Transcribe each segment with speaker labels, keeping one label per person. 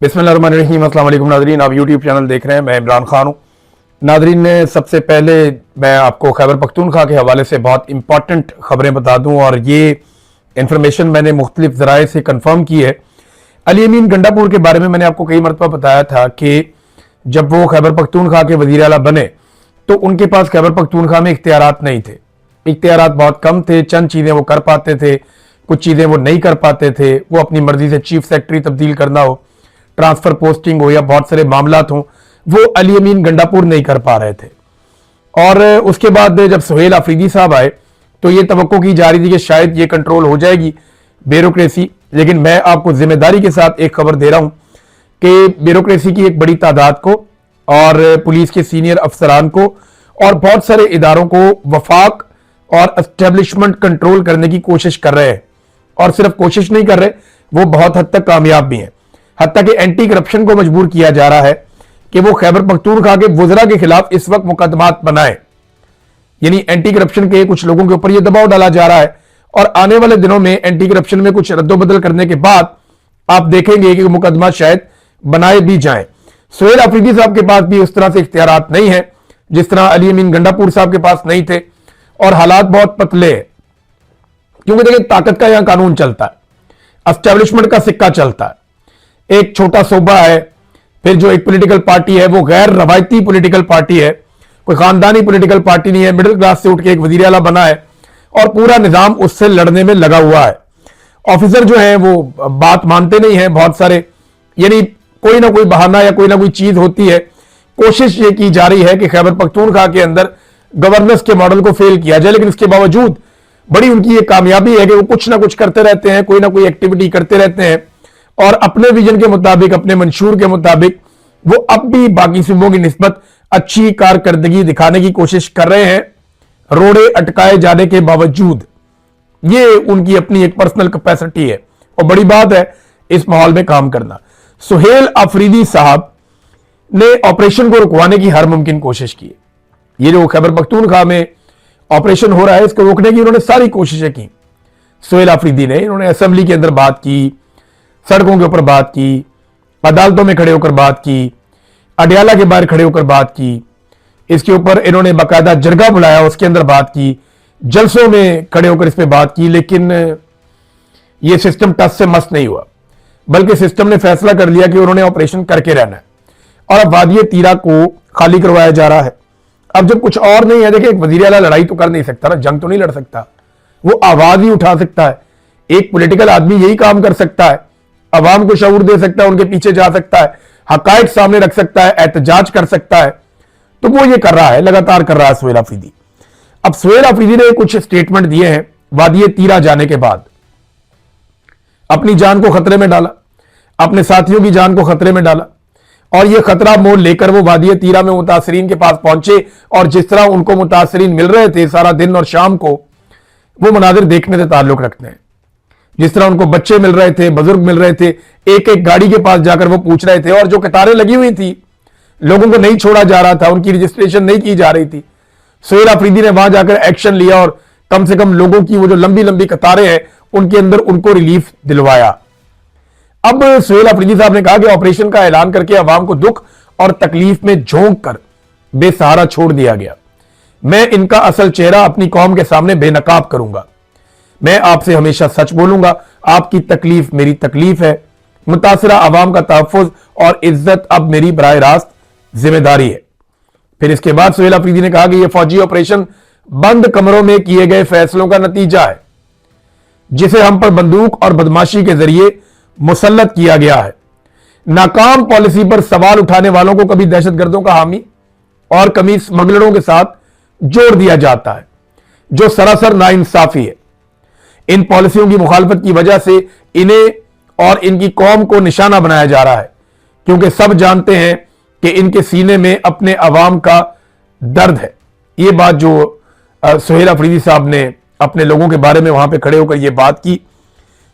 Speaker 1: बिस्मिल्लाहिर्रहमानिर्रहीम। अस्सलाम वालेकुम नादरीन, आप यूट्यूब चैनल देख रहे हैं। मैं इमरान खान हूँ। नादरीन ने सबसे पहले मैं आपको खैबर पख्तूनख्वा के हवाले से बहुत इंपॉर्टेंट खबरें बता दूं और ये इंफॉर्मेशन मैंने मुख्तलिफ ज़राए से कंफर्म की है। अली अमीन गंडापुर के बारे में मैंने आपको कई मरतबा बताया था कि जब वो खैबर पख्तूनख्वा के वज़ीर आला बने तो उनके पास खैबर पख्तूनख्वा में इख्तियारात नहीं थे। इख्तियारात बहुत कम थे। चंद चीज़ें वो कर पाते थे, कुछ चीज़ें वो नहीं कर पाते थे। वो अपनी मर्जी से चीफ सेक्रेटरी तब्दील करना हो, ट्रांसफर पोस्टिंग हो या बहुत सारे मामलात हों, वो अली अमीन गंडापुर नहीं कर पा रहे थे। और उसके बाद जब सुहेल आफरीदी साहब आए तो ये तवक्को की जा रही थी कि शायद ये कंट्रोल हो जाएगी ब्यूरोक्रेसी। लेकिन मैं आपको जिम्मेदारी के साथ एक खबर दे रहा हूं कि ब्यूरोक्रेसी की एक बड़ी तादाद को और पुलिस के सीनियर अफसरान को और बहुत सारे इदारों को वफाक और एस्टेब्लिशमेंट कंट्रोल करने की कोशिश कर रहे हैं। और सिर्फ कोशिश नहीं कर रहे, वो बहुत हद तक कामयाब भी हैं। हत्ता कि एंटी करप्शन को मजबूर किया जा रहा है कि वो खैबर पख्तूनख्वा के वुज़रा के खिलाफ इस वक्त मुकदमात बनाए। यानी एंटी करप्शन के कुछ लोगों के ऊपर यह दबाव डाला जा रहा है और आने वाले दिनों में एंटी करप्शन में कुछ रद्दोबदल करने के बाद आप देखेंगे कि मुकदमा शायद बनाए भी जाएं। सुहेल आफरीदी साहब के पास भी उस तरह से इख्तियारात नहीं है जिस तरह अली अमीन गंडापुर साहब के पास नहीं थे। और हालात बहुत पतले हैं क्योंकि देखिए ताकत का यहां कानून चलता है, एस्टेब्लिशमेंट का सिक्का चलता है। एक छोटा सूबा है, फिर जो एक पॉलिटिकल पार्टी है वो गैर रवायती पॉलिटिकल पार्टी है, कोई खानदानी पॉलिटिकल पार्टी नहीं है। मिडिल क्लास से उठ के एक वजीर आला बना है और पूरा निजाम उससे लड़ने में लगा हुआ है। ऑफिसर जो है वो बात मानते नहीं है बहुत सारे, यानी कोई ना कोई बहाना या कोई ना कोई चीज होती है। कोशिश ये की जा रही है कि खैबर पख्तूनख्वा के अंदर गवर्नेंस के मॉडल को फेल किया जाए, लेकिन इसके बावजूद बड़ी उनकी ये कामयाबी है कि वो कुछ ना कुछ करते रहते हैं, कोई ना कोई एक्टिविटी करते रहते हैं और अपने विजन के मुताबिक, अपने मंशूर के मुताबिक वो अब भी बाकी सूबों की निस्बत अच्छी कारकर्दगी दिखाने की कोशिश कर रहे हैं, रोड़े अटकाए जाने के बावजूद। ये उनकी अपनी एक पर्सनल कैपेसिटी है और बड़ी बात है इस माहौल में काम करना। सुहेल आफरीदी साहब ने ऑपरेशन को रुकवाने की हर मुमकिन कोशिश की। ये जो खैबर पख्तूनख्वा में ऑपरेशन हो रहा है इसको रोकने की उन्होंने सारी कोशिशें की। सुहेल आफरीदी ने इन्होंने असेंबली के अंदर बात की, सड़कों के ऊपर बात की, अदालतों में खड़े होकर बात की, अडयाला के बाहर खड़े होकर बात की। इसके ऊपर इन्होंने बाकायदा जरगा बुलाया, उसके अंदर बात की, जलसों में खड़े होकर इस पर बात की। लेकिन यह सिस्टम टस से मस नहीं हुआ, बल्कि सिस्टम ने फैसला कर लिया कि उन्होंने ऑपरेशन करके रहना है और अब वादिये तीरा को खाली करवाया जा रहा है। अब जब कुछ और नहीं है, देखिए एक वजीर आला लड़ाई तो कर नहीं सकता ना, जंग तो नहीं लड़ सकता, वो आवाज ही उठा सकता है। एक पॉलिटिकल आदमी यही काम कर सकता है, अवाम को शऊर दे सकता है, उनके पीछे जा सकता है, हकायक सामने रख सकता है, एहतजाज कर सकता है। तो वो ये कर रहा है, लगातार कर रहा है सुहेल आफरीदी। अब सुहेल आफरीदी ने कुछ स्टेटमेंट दिए हैं वादिये तीरा जाने के बाद। अपनी जान को खतरे में डाला, अपने साथियों की जान को खतरे में डाला और यह खतरा मोल लेकर वो वादिये तीरा में मुतासरीन के पास पहुंचे। और जिस तरह उनको मुतासरीन मिल रहे थे सारा दिन और शाम को, वो मनाजिर देखने से ताल्लुक रखते हैं। जिस तरह उनको बच्चे मिल रहे थे, बुजुर्ग मिल रहे थे, एक एक गाड़ी के पास जाकर वो पूछ रहे थे और जो कतारें लगी हुई थी, लोगों को नहीं छोड़ा जा रहा था, उनकी रजिस्ट्रेशन नहीं की जा रही थी। सुहेल आफरीदी ने वहां जाकर एक्शन लिया और कम से कम लोगों की वो जो लंबी लंबी कतारें हैं उनके अंदर उनको रिलीफ दिलवाया। अब सुहेल आफरीदी साहब ने कहा कि ऑपरेशन का ऐलान करके अवाम को दुख और तकलीफ में झोंक कर बेसहारा छोड़ दिया गया। मैं इनका असल चेहरा अपनी कौम के सामने बेनकाब करूंगा। मैं आपसे हमेशा सच बोलूंगा, आपकी तकलीफ मेरी तकलीफ है। मुतासरा अवाम का तहफ़्फ़ुज़ और इज्जत अब मेरी बराह रास्त जिम्मेदारी है। फिर इसके बाद सुहेल आफरीदी ने कहा कि यह फौजी ऑपरेशन बंद कमरों में किए गए फैसलों का नतीजा है, जिसे हम पर बंदूक और बदमाशी के जरिए मुसल्लत किया गया है। नाकाम पॉलिसी पर सवाल उठाने वालों को कभी दहशतगर्दों का हामी और कभी स्मगलरों के साथ जोड़ दिया जाता है, जो सरासर नाइंसाफी है। इन पॉलिसियों की मुखालफत की वजह से इन्हें और इनकी कौम को निशाना बनाया जा रहा है, क्योंकि सब जानते हैं कि इनके सीने में अपने अवाम का दर्द है। ये बात जो सुहेल आफरीदी साहब ने अपने लोगों के बारे में वहां पे खड़े होकर ये बात की।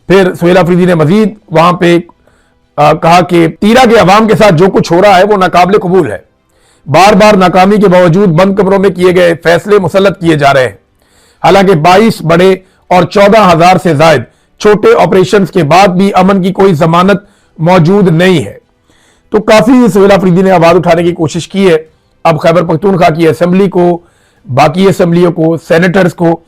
Speaker 1: फिर सुहेल आफरीदी ने मजीद वहां पे कहा कि तीरा के अवाम के साथ जो कुछ हो रहा है वो नाकाबिल कबूल है। बार बार नाकामी के बावजूद बंद कमरों में किए गए फैसले मुसल्लत किए जा रहे हैं। हालांकि 22 बड़े और 14,000 से ज्यादा छोटे ऑपरेशंस के बाद भी अमन की कोई जमानत मौजूद नहीं है। तो काफी सुहेल अफरीदी ने आवाज उठाने की कोशिश की है। अब खैबर पख्तूनख्वा की असेंबली को, बाकी असेंबलियों को, सेनेटर्स को,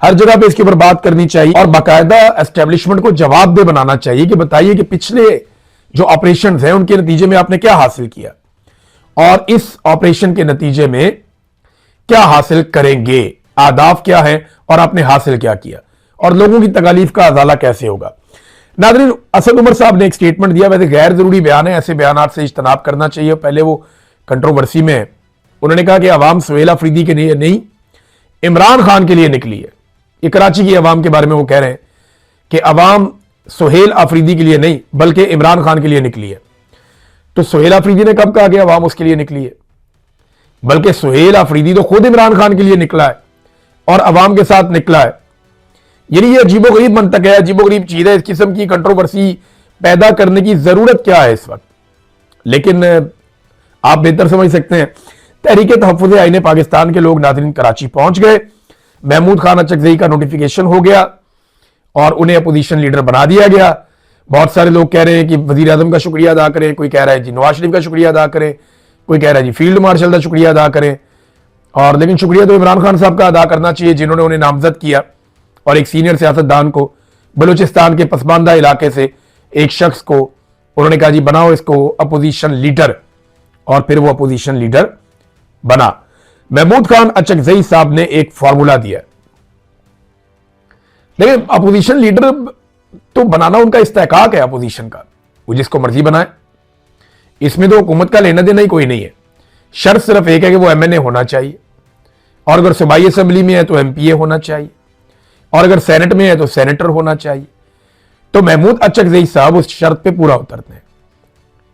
Speaker 1: हर जगह पे इसके ऊपर बात करनी चाहिए और बाकायदा एस्टेब्लिशमेंट को जवाबदेह बनाना चाहिए कि बताइए कि पिछले जो ऑपरेशन हैं उनके नतीजे में आपने क्या हासिल किया और इस ऑपरेशन के नतीजे में क्या हासिल करेंगे, आदाफ क्या है और आपने हासिल क्या किया और लोगों की तकालीफ का अजाला कैसे होगा। नाज़रीन, असद उमर साहब ने एक स्टेटमेंट दिया, वैसे गैर जरूरी बयान है, ऐसे बयान से इज्तनाब करना चाहिए, पहले वो कंट्रोवर्सी में है। उन्होंने कहा कि अवाम सुहेल अफरीदी के लिए नहीं, इमरान खान के लिए निकली है। ये कराची की अवाम के बारे में वो कह रहे हैं कि अवाम सुहेल अफरीदी के लिए नहीं बल्कि इमरान खान के लिए निकली है। तो सुहेल अफरीदी ने कब कहा कि अवाम उसके लिए निकली है? बल्कि सुहेल अफरीदी तो खुद इमरान खान के लिए निकला है और अवाम के साथ निकला है। यानी ये अजीबोगरीब मंतक है, अजीबोगरीब चीज है। इस किस्म की कंट्रोवर्सी पैदा करने की जरूरत क्या है इस वक्त? लेकिन आप बेहतर समझ सकते हैं, तहरीक तहफ़्फ़ुज़ आईन पाकिस्तान के लोग नाज़रीन कराची पहुंच गए, महमूद खान अचकज़ई का नोटिफिकेशन हो गया और उन्हें अपोजिशन लीडर बना दिया गया। बहुत सारे लोग कह रहे हैं कि वज़ीर आज़म का शुक्रिया अदा करें, कोई कह रहा है जी नवाज शरीफ का शुक्रिया अदा करें, कोई कह रहा है जी फील्ड मार्शल का शुक्रिया अदा करें। और लेकिन शुक्रिया तो इमरान खान साहब का अदा करना चाहिए जिन्होंने उन्हें नामजद किया और एक सीनियर सियासतदान को बलूचिस्तान के पसमानदा इलाके से एक शख्स को उन्होंने कहा जी बनाओ इसको अपोजिशन लीडर, और फिर वो अपोजिशन लीडर बना। महमूद खान अचकज़ई साहब ने एक फॉर्मूला दिया। देखिए, अपोजिशन लीडर तो बनाना उनका इस्तेहकाक है अपोजिशन का, वो जिसको मर्जी बनाए, इसमें तो हुकूमत का लेना देना ही कोई नहीं है। शर्त सिर्फ एक है कि वो एमएनए होना चाहिए, और अगर सूबाई असेंबली में है तो एमपीए होना चाहिए, और अगर सेनेट में है तो सेनेटर होना चाहिए। तो महमूद अचकज़ई साहब उस शर्त पे पूरा उतरते हैं।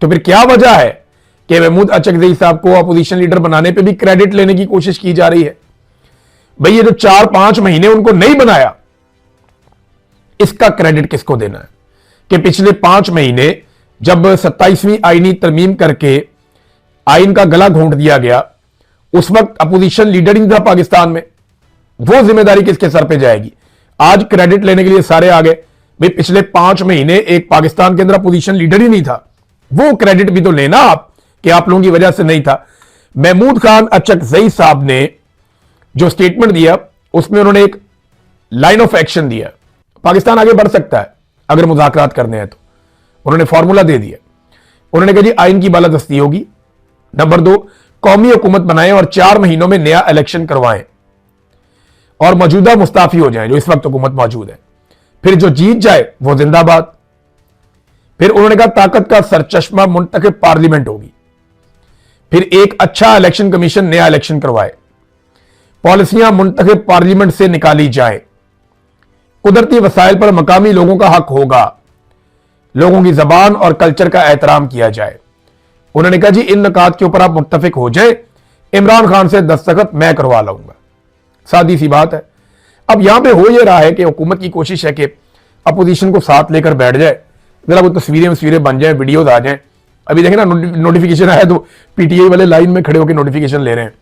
Speaker 1: तो फिर क्या वजह है कि महमूद अचकज़ई साहब को अपोजिशन लीडर बनाने पे भी क्रेडिट लेने की कोशिश की जा रही है? भाई ये जो 4-5 महीने उनको नहीं बनाया, इसका क्रेडिट किसको देना है? कि पिछले 5 महीने जब 27वीं आईनी तरमीम करके आइन का गला घोंट दिया गया, उस वक्त अपोजिशन लीडर ही था पाकिस्तान में, वो जिम्मेदारी किसके सर पे जाएगी? आज क्रेडिट लेने के लिए सारे आ गए, भाई पिछले 5 महीने एक पाकिस्तान के अंदर अपोजिशन लीडर ही नहीं था, वो क्रेडिट भी तो लेना आप कि आप लोगों की वजह से नहीं था। महमूद खान अचकज़ई साहब ने जो स्टेटमेंट दिया उसमें उन्होंने एक लाइन ऑफ एक्शन दिया, पाकिस्तान आगे बढ़ सकता है अगर मुज़ाकरात करने हैं तो। उन्होंने फॉर्मूला दे दिया, उन्होंने कहा जी आइन की बालादस्ती होगी, नंबर 2 कौमी हुकूमत बनाएं और 4 महीनों में नया इलेक्शन करवाएं और मौजूदा मुस्ताफी हो जाएं जो इस वक्त हुकूमत मौजूद है, फिर जो जीत जाए वो जिंदाबाद। फिर उन्होंने कहा ताकत का सरचश्मा मुंतखब पार्लियामेंट होगी, फिर एक अच्छा इलेक्शन कमीशन नया इलेक्शन करवाए, पॉलिसियां मुंतखब पार्लियामेंट से निकाली जाए, कुदरती वसाइल पर मकामी लोगों का हक होगा, लोगों की जबान और कल्चर का एहतराम किया जाए। उन्होंने कहा जी इन नकात के ऊपर आप मुत्तफिक हो जाए, इमरान खान से दस्तखत मैं करवा लाऊंगा। सादी सी बात है। अब यहां पे हो यह रहा है कि हुकूमत की कोशिश है कि अपोजिशन को साथ लेकर बैठ जाए, जरा वो तस्वीरें बन जाए, वीडियोज आ जाए। अभी देखें ना, नोटिफिकेशन आया तो पीटीआई वाले लाइन में खड़े होकर नोटिफिकेशन ले रहे हैं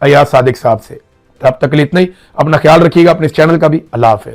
Speaker 1: अयाज सादिक साहब से। तब तक के लिए इतना ही, अपना ख्याल रखिएगा, अपने इस चैनल का भी। अल्लाह हाफिज़।